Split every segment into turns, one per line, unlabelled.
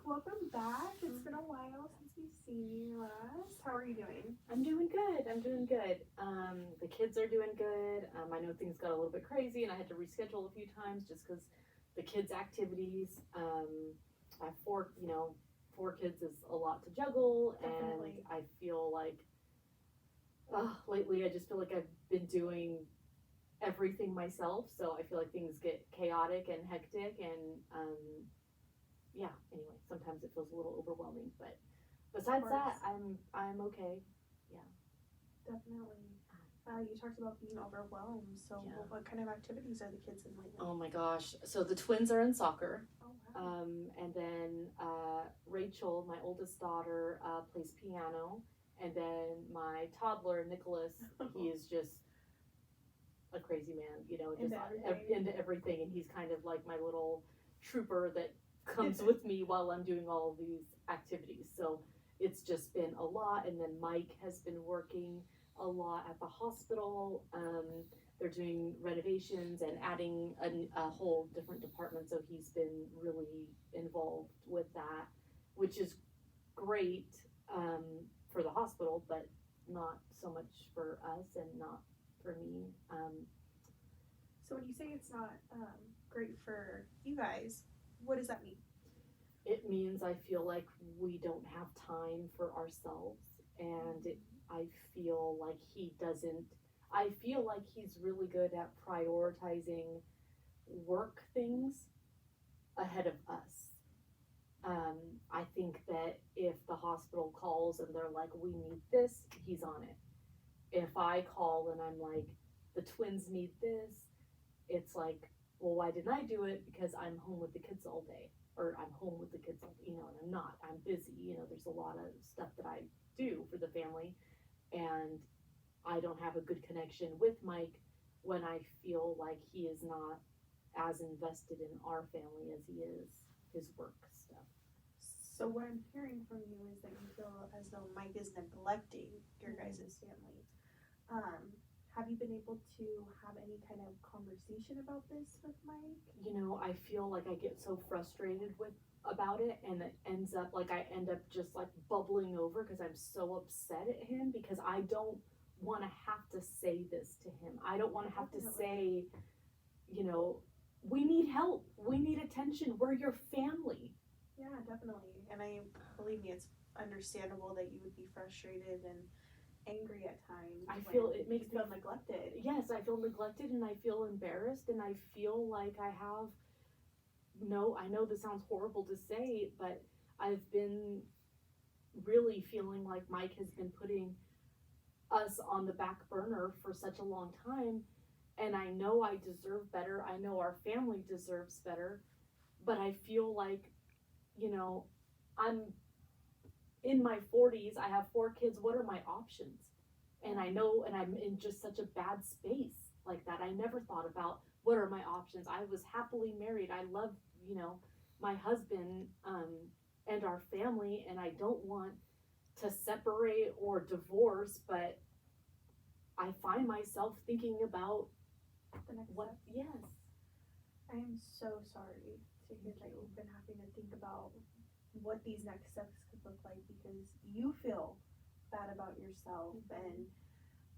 welcome back. It's been a while since we've seen you last. How are you doing?
I'm doing good. I'm doing good. The kids are doing good. I know things got a little bit crazy, and I had to reschedule a few times just because the kids' activities. I have four kids is a lot to juggle,
Definitely.
and I feel like lately I just feel like I've been doing everything myself. So I feel like things get chaotic and hectic, and yeah. Anyway, sometimes it feels a little overwhelming, but besides that, I'm okay. Yeah.
Definitely. You talked about being overwhelmed. So,
Yeah.
what kind of activities are the kids in lately?
Oh my gosh. So the twins are in soccer.
Oh, wow.
And then Rachel, my oldest daughter, plays piano. And then my toddler, Nicholas, he is just a crazy man, just into everything. And he's kind of like my little trooper that comes with me while I'm doing all these activities. So it's just been a lot. And then Mike has been working a lot at the hospital. They're doing renovations and adding a whole different department. So he's been really involved with that, which is great for the hospital, but not so much for us and not for me.
So, when you say it's not great for you guys, what does that mean?
It means I feel like we don't have time for ourselves, and I feel like he doesn't. I feel like he's really good at prioritizing work things ahead of us. I think that if the hospital calls and they're like, we need this, he's on it. If I call and I'm like, the twins need this, it's like, well, why didn't I do it? Because I'm home with the kids all day, or I'm home with the kids all day, and I'm not. I'm busy. There's a lot of stuff that I do for the family, and I don't have a good connection with Mike when I feel like he is not as invested in our family as he is his work stuff.
So, what I'm hearing from you is that you feel as though Mike is neglecting your guys' family. Have you been able to have any kind of conversation about this with Mike?
I feel like I get so frustrated about it, and it ends up like I end up just like bubbling over because I'm so upset at him because I don't want to have to say this to him. I don't want to have to say, we need help, we need attention, we're your family.
Yeah, definitely. And believe me, it's understandable that you would be frustrated and angry at times.
I feel it makes
me feel neglected.
Yes, I feel neglected and I feel embarrassed and I feel like I know this sounds horrible to say, but I've been really feeling like Mike has been putting us on the back burner for such a long time, and I know I deserve better. I know our family deserves better, but I feel like, I'm in my 40s, I have 4 kids, what are my options? And I know, and I'm in just such a bad space like that. I never thought about what are my options. I was happily married. I love, my husband, and our family, and I don't want to separate or divorce, but I find myself thinking about
the next
what,
step.
yes.
I am so sorry to hear that you've been having to think about what these next steps could look like because you feel bad about yourself, and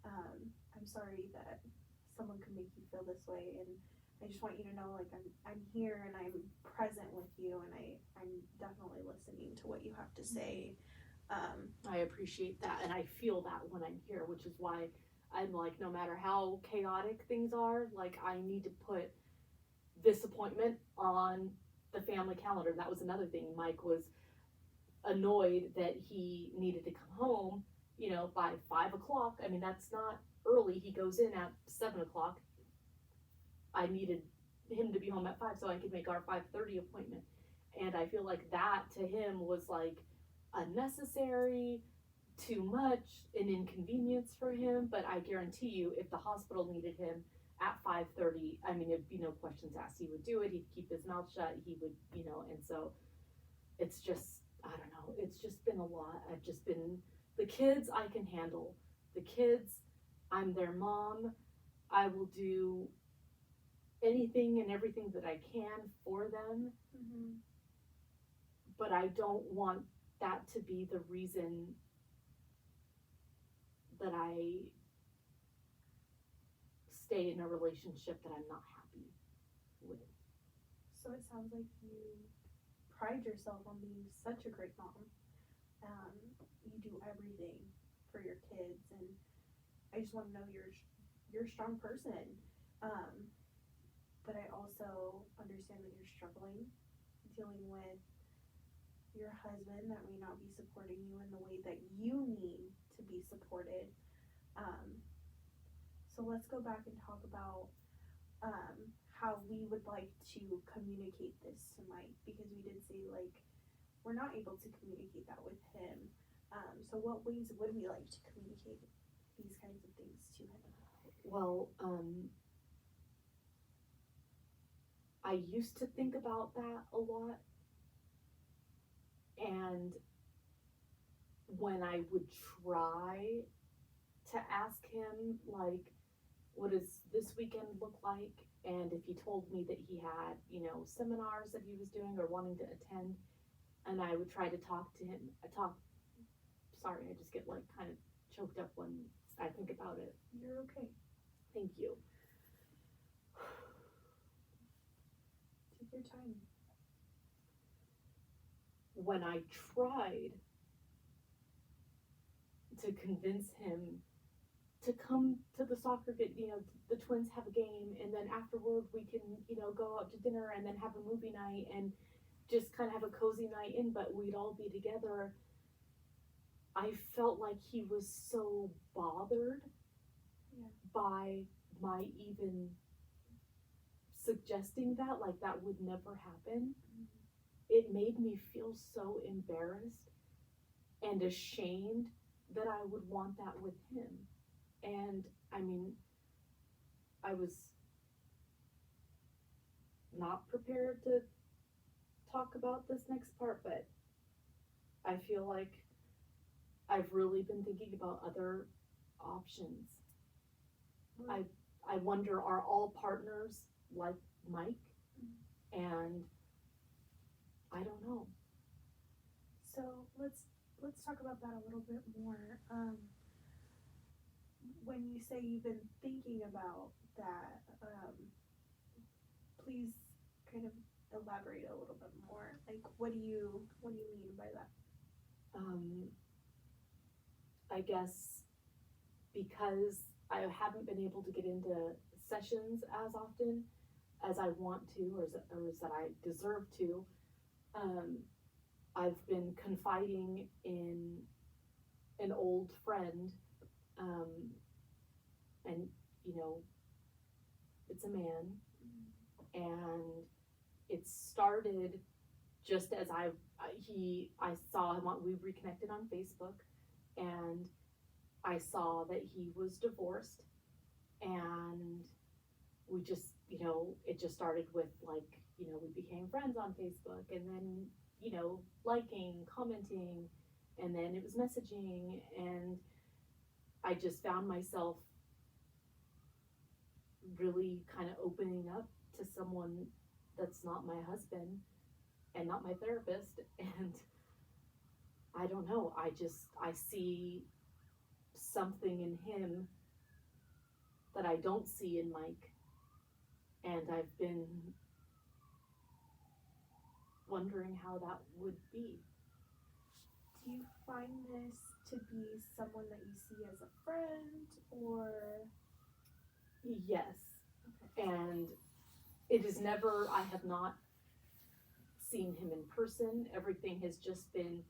I'm sorry that someone could make you feel this way, and I just want you to know, like, I'm here and I'm present with you, and I'm definitely listening to what you have to say.
I appreciate that, and I feel that when I'm here, which is why I'm like, no matter how chaotic things are, like, I need to put this appointment on the family calendar. That was another thing. Mike was annoyed that he needed to come home, by 5 o'clock. I mean, that's not early. He goes in at 7 o'clock. I needed him to be home at 5 so I could make our 5:30 appointment. And I feel like that to him was like unnecessary, too much, an inconvenience for him. But I guarantee you, if the hospital needed him at 5:30, I mean, it'd be no questions asked. He would do it. He'd keep his mouth shut. He would, and so it's just, I don't know. It's just been a lot. I've just been, the kids I can handle. The kids, I'm their mom. I will do anything and everything that I can for them.
Mm-hmm.
but I don't want that to be the reason that I stay in a relationship that I'm not happy with.
So it sounds like you pride yourself on being such a great mom. You do everything for your kids, and I just want to know you're a strong person. But I also understand that you're struggling, dealing with your husband that may not be supporting you in the way that you need to be supported. So let's go back and talk about how we would like to communicate this to Mike, because we did say, like, we're not able to communicate that with him. So what ways would we like to communicate these kinds of things to him?
Well, I used to think about that a lot, and when I would try to ask him, like, what does this weekend look like? And if he told me that he had, seminars that he was doing or wanting to attend, and I would try to talk to him, sorry, I just get like kind of choked up when I think about it.
You're okay.
Thank you.
Take your time.
When I tried to convince him to come to the soccer game, the twins have a game, and then afterward we can, go out to dinner and then have a movie night and just kind of have a cozy night in, but we'd all be together. I felt like he was so bothered by my even suggesting that, like that would never happen. It made me feel so embarrassed and ashamed that I would want that with him. And I mean, I was not prepared to talk about this next part, but I feel like I've really been thinking about other options. I wonder, are all partners like Mike? And I don't know.
So let's talk about that a little bit more. When you say you've been thinking about that, please kind of elaborate a little bit more. Like, what do you mean by that?
I guess because I haven't been able to get into sessions as often as I want to, or as that I deserve to, I've been confiding in an old friend, and it's a man, and it started just as I saw him we reconnected on Facebook, and I saw that he was divorced, and we just, it just started with like, we became friends on Facebook, and then, liking, commenting, and then it was messaging, and I just found myself really kind of opening up to someone that's not my husband and not my therapist, and I don't know, I see something in him that I don't see in Mike, and I've been wondering how that would be.
Do you find this to be someone that you see as a friend, or?
Yes.
Okay.
And it is never, I have not seen him in person. Everything has just been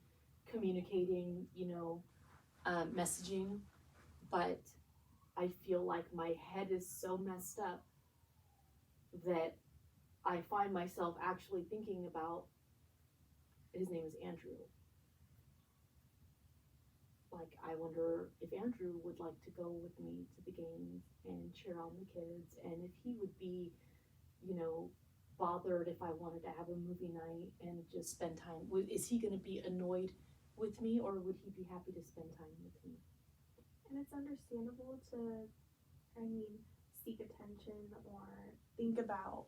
communicating, messaging, but I feel like my head is so messed up that I find myself actually thinking about, his name is Andrew. Like, I wonder if Andrew would like to go with me to the games and cheer on the kids, and if he would be, bothered if I wanted to have a movie night and just spend time. Is he going to be annoyed with me, or would he be happy to spend time with me?
And it's understandable to, seek attention or think about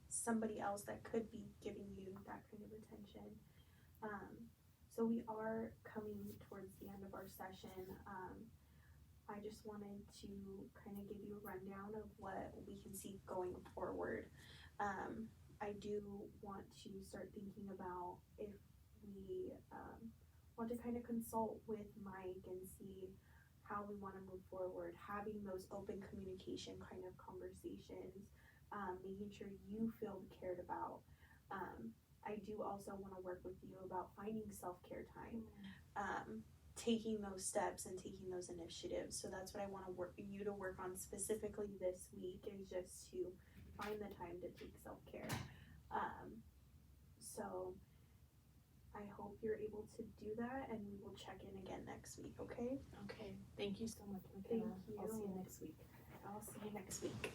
somebody else that could be giving you that kind of attention. So we are coming towards the end of our session. I just wanted to kind of give you a rundown of what we can see going forward. I do want to start thinking about if we want to kind of consult with Mike and see how we want to move forward, having those open communication kind of conversations, making sure you feel cared about. I do also want to work with you about finding self-care time, taking those steps and taking those initiatives. So that's what I want to work you to work on specifically this week, is just to find the time to take self-care. So I hope you're able to do that, and we will check in again next week, okay?
Okay, thank you so much, Mckenna.
Thank you.
I'll see you next week.
I'll see you next week.